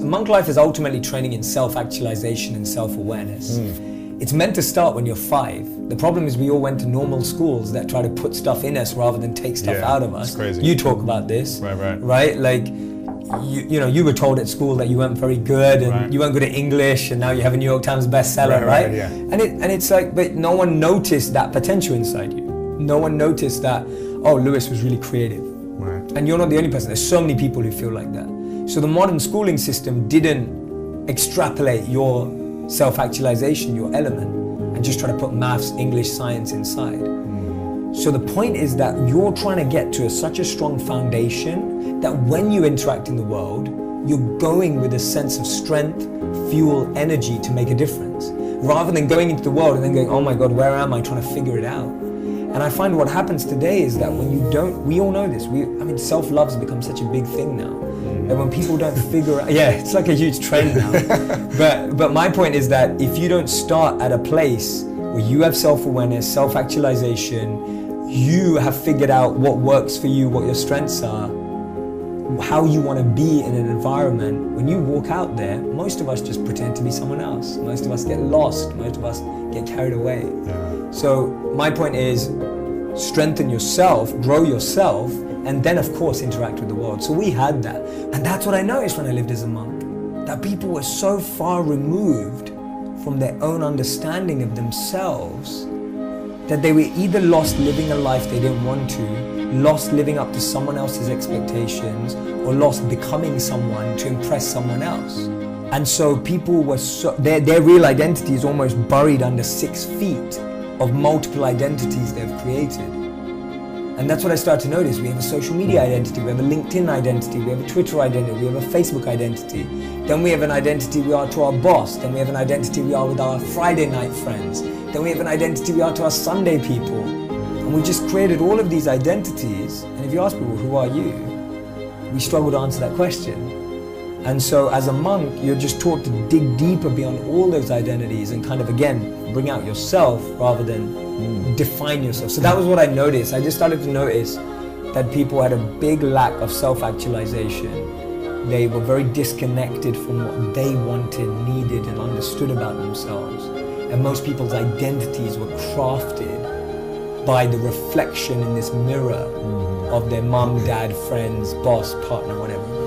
monk life is ultimately training in self-actualization and self-awareness. It's meant to start when you're 5. The problem is we all went to normal schools that try to put stuff in us rather than take stuff out of us. It's crazy. You talk about this, right? Like, you know, you were told at school that you weren't very good and you weren't good at English, and now you have a New York Times bestseller, right? Yeah. And it's like, but no one noticed that potential inside you. No one noticed that, oh, Lewis was really creative. Right. And you're not the only person. There's so many people who feel like that. So the modern schooling system didn't extrapolate your self-actualization, your element, and just try to put maths, English, science inside. So the point is that you're trying to get to such a strong foundation that when you interact in the world, you're going with a sense of strength, fuel, energy to make a difference, rather than going into the world and then going, oh my God, where am I, trying to figure it out. And I find what happens today is that when you don't, we all know this, self-love has become such a big thing now. And when people don't figure out, it's like a huge trend now. But my point is that if you don't start at a place where you have self-awareness, self-actualization, you have figured out what works for you, what your strengths are, how you want to be in an environment, when you walk out there, most of us just pretend to be someone else. Most of us get lost. Most of us get carried away. Yeah. So my point is, strengthen yourself, grow yourself, and then of course interact with the world. So we had that. And that's what I noticed when I lived as a monk, that people were so far removed from their own understanding of themselves that they were either lost living a life they didn't want to, lost living up to someone else's expectations, or lost becoming someone to impress someone else. And so people were their real identity is almost buried under 6 feet of multiple identities they've created. And that's what I started to notice. We have a social media identity, we have a LinkedIn identity, we have a Twitter identity, we have a Facebook identity. Then we have an identity we are to our boss. Then we have an identity we are with our Friday night friends. Then we have an identity we are to our Sunday people. And we just created all of these identities. And if you ask people, who are you? We struggle to answer that question. And so as a monk, you're just taught to dig deeper beyond all those identities and kind of, again, bring out yourself rather than define yourself. So that was what I noticed. I just started to notice that people had a big lack of self-actualization. They were very disconnected from what they wanted, needed, and understood about themselves. And most people's identities were crafted by the reflection in this mirror of their mom, dad, friends, boss, partner, whatever.